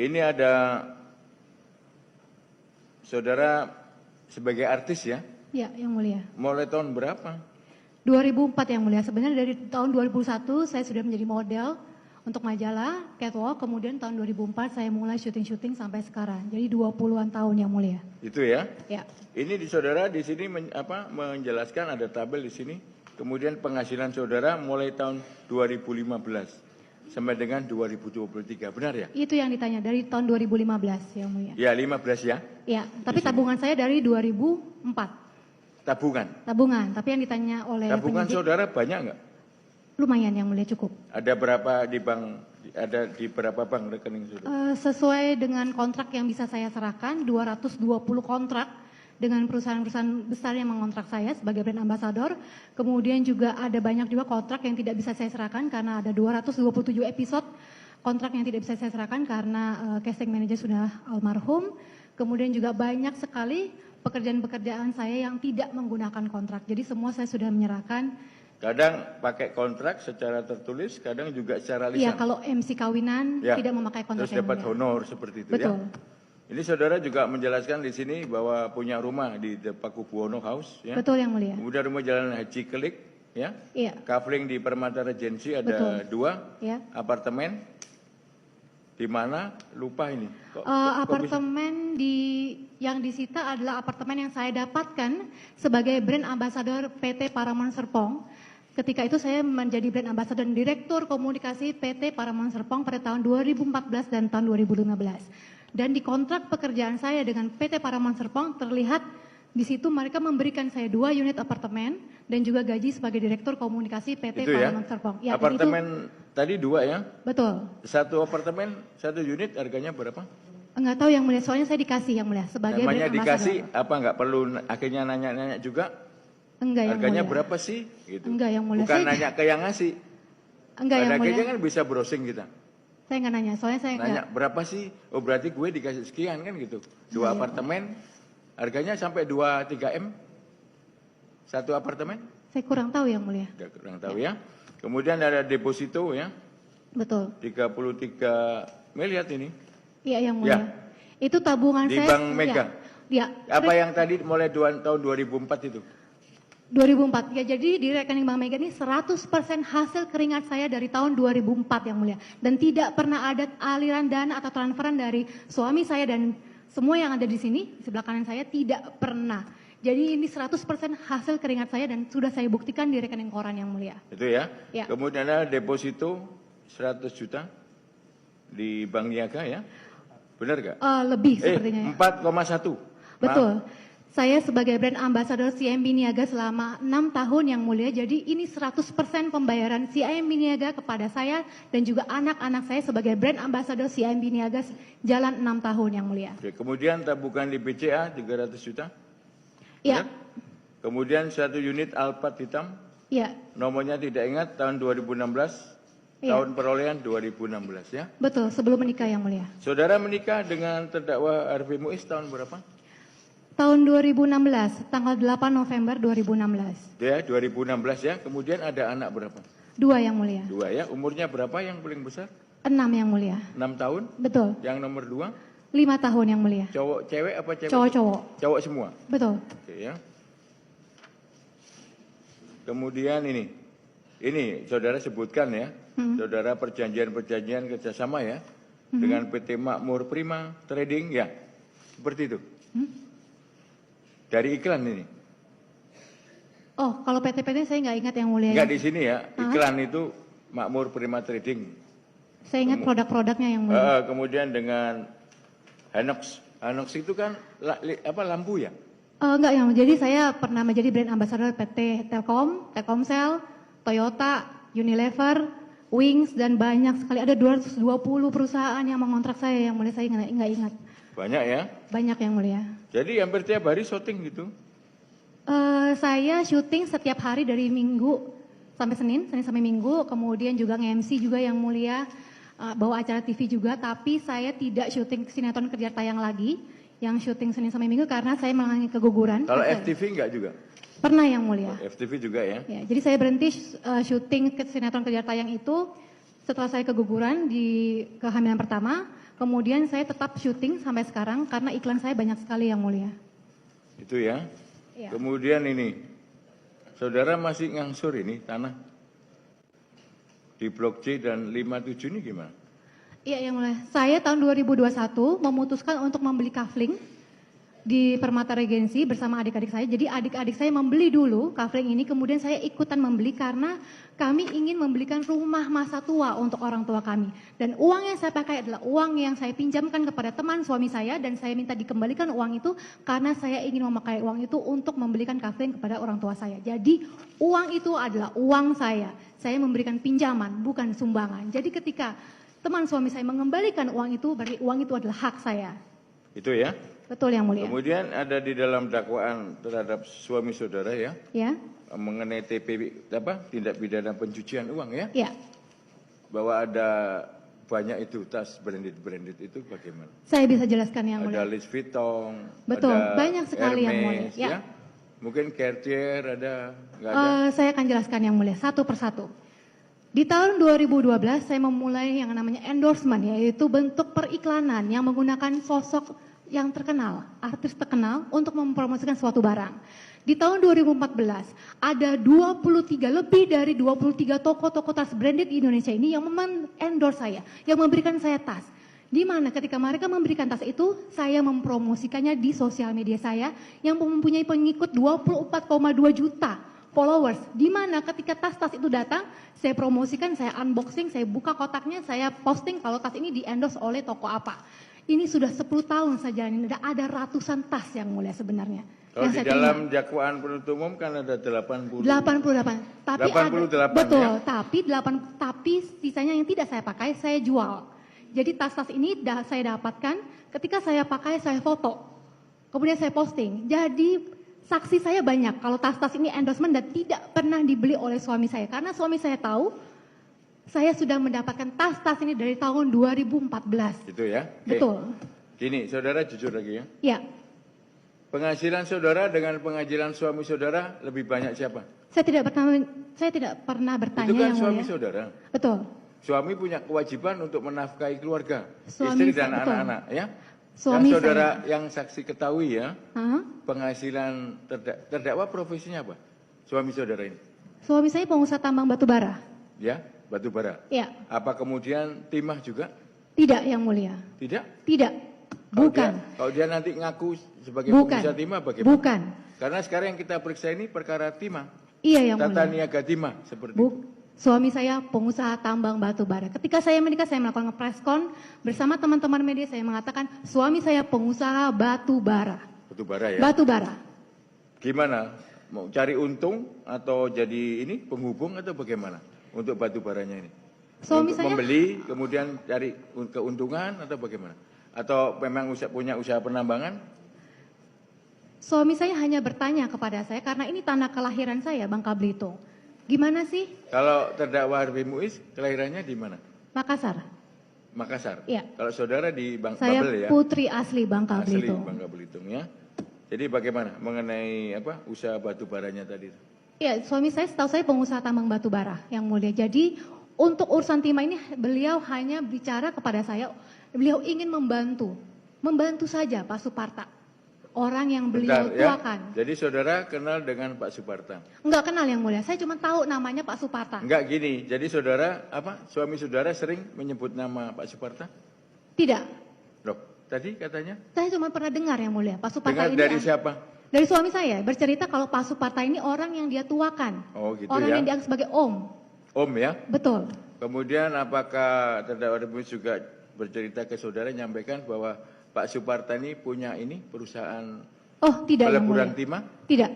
ini ada saudara sebagai artis ya? Ya, yang mulia. Mulai tahun berapa? 2004 yang mulia. Sebenarnya dari tahun 2001 saya sudah menjadi model untuk majalah, catwalk, kemudian tahun 2004 saya mulai syuting-syuting sampai sekarang. Jadi 20-an tahun yang mulia. Itu ya? Ya. Ini di saudara di sini menjelaskan ada tabel di sini. Kemudian penghasilan saudara mulai tahun 2015 sampai dengan 2023, benar ya? Itu yang ditanya dari tahun 2015 yang mulia. Ya, 15 ya? Ya, tapi tabungan saya dari 2004. Tabungan, tapi yang ditanya oleh tabungan penyidik, saudara banyak nggak? lumayan yang mulia, cukup. Ada berapa di bank? Ada di berapa bank rekening saudara? Sesuai dengan kontrak yang bisa saya serahkan, 220 kontrak dengan perusahaan-perusahaan besar yang mengontrak saya sebagai brand ambassador. Kemudian juga ada banyak juga kontrak yang tidak bisa saya serahkan karena ada 227 episode kontrak yang tidak bisa saya serahkan karena casting manager sudah almarhum. Kemudian juga banyak sekali pekerjaan-pekerjaan saya yang tidak menggunakan kontrak. Jadi semua saya sudah menyerahkan. Kadang pakai kontrak secara tertulis, kadang juga secara lisan. Iya, kalau MC kawinan ya, tidak memakai kontrak. terus dapat honor seperti itu. Betul. Ya. Ini saudara juga menjelaskan di sini bahwa punya rumah di Pakubuwono House. Ya. Betul yang mulia. Kemudian rumah Jalan Haji Kelik. Ya. Iya. Kafling di Permata Regency ada 2. Ya. Apartemen. Di mana? Lupa ini. Apartemen yang disita adalah apartemen yang saya dapatkan sebagai brand ambassador PT Paramount Serpong. Ketika itu saya menjadi brand ambassador dan direktur komunikasi PT Paramount Serpong pada tahun 2014 dan tahun 2015. Dan di kontrak pekerjaan saya dengan PT Paramount Serpong terlihat di situ mereka memberikan saya 2 unit apartemen dan juga gaji sebagai direktur komunikasi PT Paramount Serpong. Ya, apartemen itu, tadi 2 ya? Betul. 1 apartemen, 1 unit harganya berapa? Enggak tahu yang mulia, soalnya saya dikasih yang mulia sebagai namanya brand dikasih ambassador. apa enggak perlu akhirnya nanya-nanya juga? Enggak yang harganya mulia. Berapa sih? Gitu. Enggak yang mulia. Bukan nanya ke yang ngasih. Enggak yang mulia. Akhirnya kan bisa browsing kita. Saya enggak nanya, soalnya saya nanya berapa sih? Oh berarti gue dikasih sekian kan gitu. 2 apartemen, harganya sampai 2-3 M. 1 apartemen? Saya kurang tahu yang mulia. Kurang tahu ya. Kemudian ada deposito ya. Betul. 33 miliar ini. Iya yang mulia. Ya. Itu tabungan di saya. Di Bank Mega. Ya. Apa yang tadi mulai tahun 2004 itu? 2004. Ya, jadi di rekening Bank Mega ini 100% hasil keringat saya dari tahun 2004 yang mulia. Dan tidak pernah ada aliran dana atau transferan dari suami saya dan semua yang ada di sini, di sebelah kanan saya tidak pernah. Jadi ini 100% hasil keringat saya dan sudah saya buktikan di rekening koran yang mulia. Itu ya. Ya. Kemudian ada deposito 100 juta di Bank Niaga ya. Benar gak? Lebih sepertinya ya. 4,1. Betul. Saya sebagai brand ambassador CIMB Niaga selama 6 tahun yang mulia. Jadi ini 100% pembayaran CIMB Niaga kepada saya dan juga anak-anak saya sebagai brand ambassador CIMB Niaga jalan 6 tahun yang mulia. Oke, kemudian tabungan di BCA 300 juta. Iya. Kemudian 1 unit Alphard hitam. Iya. Nomornya tidak ingat tahun 2016. Ya. Tahun perolehan 2016 ya. Betul, sebelum menikah yang mulia. Saudara menikah dengan terdakwa Harvey Muiz tahun berapa? Tahun 2016, tanggal 8 November 2016. Ya, 2016 ya. Kemudian ada anak berapa? 2 yang mulia. 2 ya. Umurnya berapa yang paling besar? 6 yang mulia. 6 tahun? Betul. Yang nomor 2? 5 tahun yang mulia. Cowok, cewek apa cewek? Cowok-cowok. Cowok semua? Betul. Oke ya. Kemudian ini saudara sebutkan ya. Saudara perjanjian-perjanjian kerjasama ya. Dengan PT Makmur Prima Trading ya. Seperti itu. Dari iklan ini. Oh, kalau PT-PT saya nggak ingat yang mulia. Enggak di sini ya. Iklan itu Makmur Prima Trading. Saya ingat produk-produknya yang mulia. Kemudian dengan Hanox. Hanox itu kan lampu ya? Enggak yang. Jadi saya pernah menjadi brand ambassador PT Telkom, Telkomsel, Toyota, Unilever, Wings dan banyak sekali. Ada 220 perusahaan yang mengontrak saya yang mulia. Saya nggak ingat. Banyak ya? Banyak yang mulia. Jadi hampir tiap hari syuting gitu? Saya syuting setiap hari dari Minggu sampai Senin sampai Minggu. Kemudian juga nge-MC juga yang mulia, bawa acara TV juga. Tapi saya tidak syuting sinetron kerja tayang lagi, yang syuting Senin sampai Minggu karena saya mengalami keguguran. Kalau FTV enggak juga? Pernah yang mulia. FTV juga ya? Ya, jadi saya berhenti syuting sinetron kerja tayang itu setelah saya keguguran di kehamilan pertama. Kemudian saya tetap syuting sampai sekarang karena iklan saya banyak sekali yang mulia. Itu ya. Iya. Kemudian ini, saudara masih ngangsur ini tanah di Blok C dan 57 ini gimana? Iya yang mulia. Saya tahun 2021 memutuskan untuk membeli kafling di Permata Regency bersama adik-adik saya. Jadi adik-adik saya membeli dulu kafling ini, kemudian saya ikutan membeli karena kami ingin membelikan rumah masa tua untuk orang tua kami. Dan uang yang saya pakai adalah uang yang saya pinjamkan kepada teman suami saya dan saya minta dikembalikan uang itu karena saya ingin memakai uang itu untuk membelikan kafling kepada orang tua saya. Jadi uang itu adalah uang saya. Saya memberikan pinjaman, bukan sumbangan. Jadi ketika teman suami saya mengembalikan uang itu, berarti uang itu adalah hak saya. Itu ya. Betul yang mulia. Kemudian ada di dalam dakwaan terhadap suami saudara ya, Ya. mengenai tindak pidana pencucian uang ya, Ya. bahwa ada banyak itu tas branded itu bagaimana? Saya bisa jelaskan yang Ada mulia. Louis Vuitton, Betul, ada banyak sekali yang Hermes, mulia. Ya. Mungkin Cartier ada, nggak ada? Saya akan jelaskan yang mulia satu persatu. Di tahun 2012 saya memulai yang namanya endorsement, yaitu bentuk periklanan yang menggunakan sosok yang terkenal, artis terkenal untuk mempromosikan suatu barang. Di tahun 2014 ada 23 lebih dari 23 toko-toko tas branded di Indonesia ini yang endorse saya, yang memberikan saya tas. Di mana ketika mereka memberikan tas itu, saya mempromosikannya di sosial media saya yang mempunyai pengikut 24,2 juta followers. Di mana ketika tas-tas itu datang, saya promosikan, saya unboxing, saya buka kotaknya, saya posting kalau tas ini di-endorse oleh toko apa. Ini sudah 10 tahun saya jalanin, ada ratusan tas yang mulia sebenarnya. Kalau yang di saya dalam terima. dakwaan penuntut umum kan ada 80. 88. Tapi 88 betul, ya? tapi sisanya yang tidak saya pakai saya jual. Jadi tas-tas ini saya dapatkan ketika saya pakai saya foto. Kemudian saya posting. Jadi saksi saya banyak kalau tas-tas ini endorsement dan tidak pernah dibeli oleh suami saya karena suami saya tahu saya sudah mendapatkan tas-tas ini dari tahun 2014. Itu ya? Oke. Betul. Gini, saudara jujur lagi ya. Ya. Penghasilan saudara dengan penghasilan suami saudara lebih banyak siapa? Saya tidak pernah bertanya Itu kan yang suami mulia. saudara. Betul. Suami punya kewajiban untuk menafkahi keluarga, Suami istri dan betul. anak-anak ya. Suami yang saudara yang saksi ketahui ya, Hah? penghasilan terdakwa profesinya apa? Suami saudara ini. Suami saya pengusaha tambang batu bara. Ya, batu bara. Ya. Apa kemudian timah juga? Tidak yang mulia. Tidak. Tidak. Bukan. Kalau dia nanti ngaku sebagai Bukan. pengusaha timah bagaimana? Bukan. Karena sekarang yang kita periksa ini perkara timah. Iya yang Tata mulia. niaga timah seperti itu. Suami saya pengusaha tambang batu bara. Ketika saya menikah saya melakukan preskon bersama teman-teman media, saya mengatakan suami saya pengusaha batu bara. Batu bara ya. Batu bara. Gimana? Mau cari untung atau jadi ini penghubung atau bagaimana untuk batu baranya ini? Suami untuk saya membeli kemudian cari keuntungan atau bagaimana? Atau memang punya usaha penambangan? Suami saya hanya bertanya kepada saya karena ini tanah kelahiran saya, Bangka Belitung. Gimana sih? Kalau terdakwa Harvey Muiz kelahirannya di mana? Makassar. Makassar. Iya. Kalau saudara di Saya Babel ya. putri asli Bangka Asli Belitung. Bangka Belitung ya. Jadi bagaimana mengenai usaha batu baranya tadi? Ya, suami saya setahu saya pengusaha tambang batu bara yang mulia. Jadi untuk urusan timah ini beliau hanya bicara kepada saya, beliau ingin membantu saja Pak Suparta. Orang yang beliau tuakan. Jadi saudara kenal dengan Pak Suparta? Enggak kenal yang mulia, saya cuma tahu namanya Pak Suparta. Enggak gini, jadi saudara suami saudara sering menyebut nama Pak Suparta? Tidak, Loh, tadi katanya? saya cuma pernah dengar yang mulia. Pak Suparta Dengar ini dari siapa? dari suami saya bercerita kalau Pak Suparta ini orang yang dia tuakan. Oh gitu Orang ya. yang dianggap sebagai om. Om ya? Betul. Kemudian apakah terdakwa Rebus juga bercerita ke saudara nyampaikan bahwa Pak Suparta ini punya perusahaan Oh, tidak yang mulia. peleburan timah? Tidak.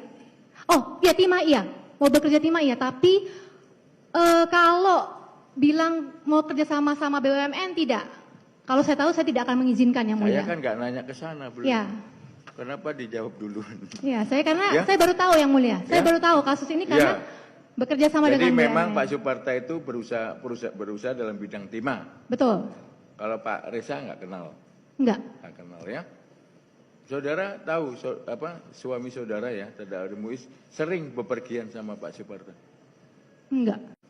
Oh, ya timah iya. Mau bekerja timah iya, tapi kalau bilang mau kerja sama BUMN tidak. Kalau saya tahu saya tidak akan mengizinkan yang mulia. Saya kan nggak nanya ke sana belum. Ya. Kenapa dijawab dulu? Ya, karena Ya. saya baru tahu yang mulia. Saya Ya. baru tahu kasus ini karena bekerja sama Jadi dengan memang BUMN. Pak Suparta itu berusaha dalam bidang timah. Betul. Kalau Pak Reza nggak kenal. Enggak. Nggak kenal ya. Saudara tahu suami saudara ya, terdakwa Muiz sering bepergian sama Pak Suparta? Enggak.